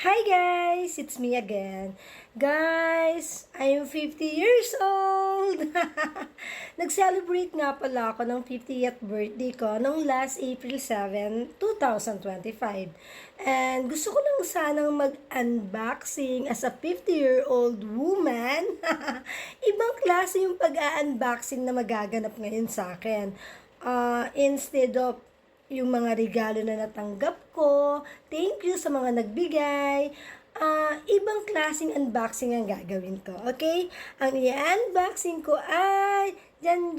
Hi guys! It's me again. Guys, I'm 50 years old! Nag-celebrate nga pala ako ng 50th birthday ko nung last April 7, 2025. And gusto ko lang sanang mag-unboxing as a 50-year-old woman. Ibang klase yung pag-unboxing na magaganap ngayon sa akin. Instead of yung mga regalo na natanggap ko. Thank you sa mga nagbigay. Ibang klaseng unboxing ang gagawin ko. Okay? Ang i-unboxing ko ay dyan,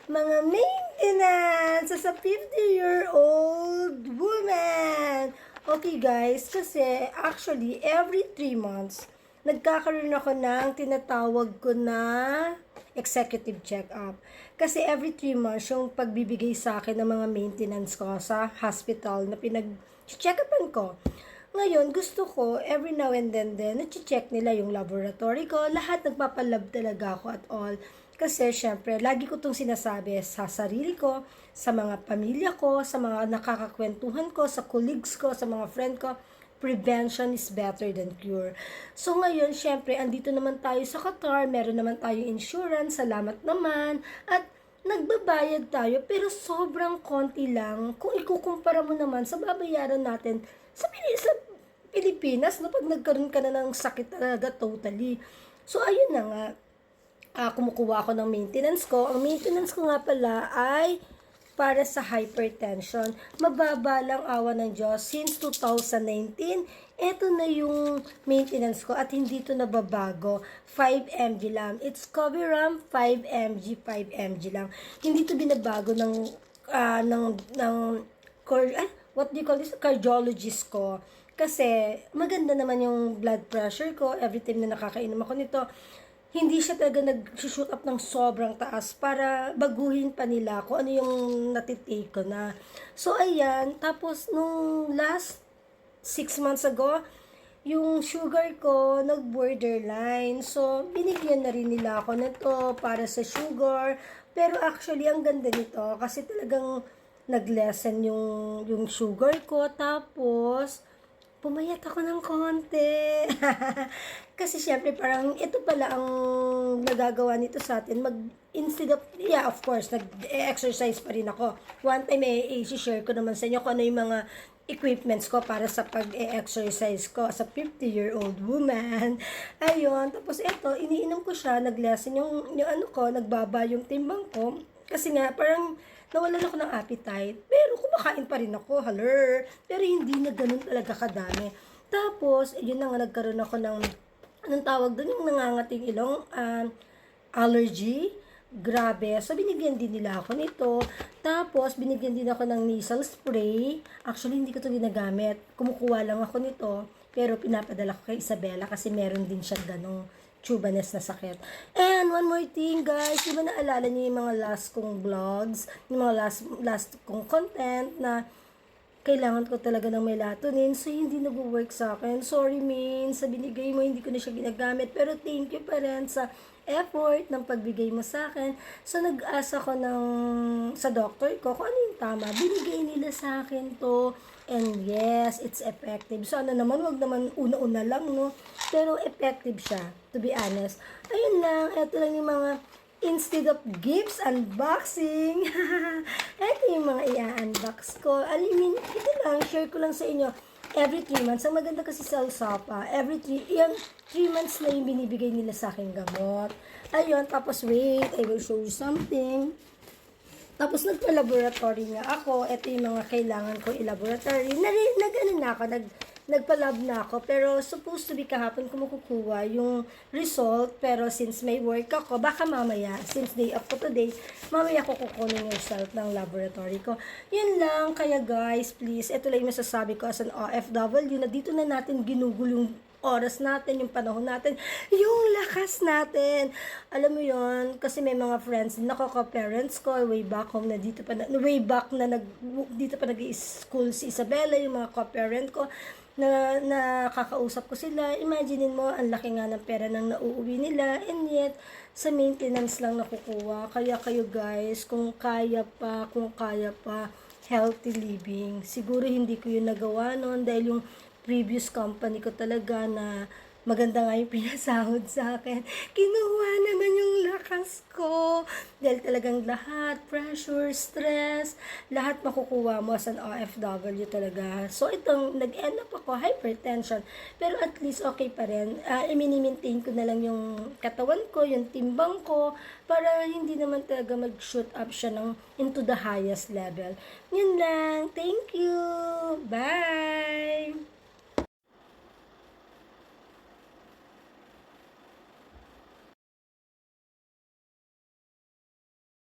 mga maintenance sa 50-year-old woman. Okay guys, kasi actually every 3 months, nagkakaroon ako ng tinatawag ko na executive check-up. Kasi every 3 months, yung pagbibigay sa akin ng mga maintenance ko sa hospital na pinag-check-upan ko. Ngayon, gusto ko, every now and then na-check nila yung laboratory ko. Lahat nagpapalab talaga ako at all. Kasi, syempre, lagi ko itong sinasabi sa sarili ko, sa mga pamilya ko, sa mga nakakakwentuhan ko, sa colleagues ko, sa mga friend ko, prevention is better than cure. So ngayon, syempre, andito naman tayo sa Qatar, meron naman tayo insurance, salamat naman, at nagbabayad tayo, pero sobrang konti lang kung ikukumpara mo naman sa babayaran natin sa Pilipinas, no, pag nagkaroon ka na ng sakit talaga totally. So ayun na nga, kumukuha ako ng maintenance ko. Ang maintenance ko nga pala ay para sa hypertension. Mababa lang, awa ng Diyos. Since 2019, eto na yung maintenance ko at hindi to nababago. 5 mg lang. It's Coviram 5 mg, 5 mg lang. Hindi to binabago what do you call this? Cardiologist ko. Kasi maganda naman yung blood pressure ko every time na nakakainom ako nito. Hindi siya talaga nag-shoot up ng sobrang taas para baguhin pa nila kung ano yung natitake ko na. So, ayan. Tapos, nung last 6 months ago, yung sugar ko nag-borderline. So, binigyan na rin nila ako nito para sa sugar. Pero actually, ang ganda nito kasi talagang nag-lessen yung sugar ko. Tapos, pumayat ako ng konti. Kasi syempre parang ito pala ang nagagawa nito sa atin. Instead of, yeah, of course, nag-exercise pa rin ako. One time, i-share ko naman sa inyo kung ano yung mga equipments ko para sa pag-exercise ko as a 50-year-old woman. Ayun. Tapos ito, iniinom ko siya, nag-lessen yung ano ko, nagbaba yung timbang ko. Kasi nga, parang nawalan ako ng appetite. Pero kumakain pa rin ako, haler. Pero hindi na ganun talaga kadami. Tapos, yun na nga, nagkaroon ako ng, anong tawag doon, yung nangangating ilong, allergy. Grabe. So, binigyan din nila ako nito. Tapos, binigyan din ako ng nasal spray. Actually, hindi ko ito ginagamit. Kumukuha lang ako nito. Pero, pinapadala ko kay Isabella kasi meron din siya ganong tubanes na sakit. And one more thing guys, di ba naalala niyo yung mga last kong vlogs, yung mga last kong content na kailangan ko talaga ng melatonin, so hindi nag-work sa akin. Sorry min, sa binigay mo hindi ko na siya ginagamit, pero thank you pa rin sa effort ng pagbigay mo sa akin. So nag-asa ko sa doctor ko kung ano yung tama. Binigay nila sa akin to. And yes, it's effective. So ano naman, wag naman una-una lang, no? Pero effective siya, to be honest. Ayun lang, eto lang yung mga instead of gifts, unboxing. Ito yung mga i-unbox ko. Ito lang, share ko lang sa inyo. Every 3 months, ang maganda kasi sa Usapa, yung 3 months na yung binibigay nila sa aking gamot. Ayun, tapos wait, I will show you something. Tapos nagpa-laboratory nga ako. Ito yung mga kailangan ko i-laboratory. Nagpa-lab na ako. Pero supposed to be kahapon ko makukuha yung result. Pero since may work ako, baka mamaya, since day off ko today, mamaya ko kukunin yung result ng laboratory ko. Yun lang. Kaya guys, please, ito lang yung masasabi ko as an OFW na dito na natin ginugol yung oras natin, yung panahon natin, yung lakas natin. Alam mo yon, kasi may mga friends din ako, ka-parents ko, way back home na dito pa dito pa nag-i-school si Isabella, yung mga ka-parent ko, na nakakausap ko sila. Imaginein mo, ang laki nga ng pera nang nauuwi nila, and yet, sa maintenance lang nakukuha. Kaya kayo guys, kung kaya pa, healthy living. Siguro hindi ko yun nagawa noon dahil yung previous company ko talaga na maganda nga yung pinasahod sa akin. Kinuha naman yung lakas ko. Dahil talagang lahat, pressure, stress, lahat makukuha mo as an OFW talaga. So, itong nag-end up ako, hypertension. Pero at least okay pa rin. I-maintain ko na lang yung katawan ko, yung timbang ko, para hindi naman talaga mag-shoot up siya ng into the highest level. Yun lang. Thank you!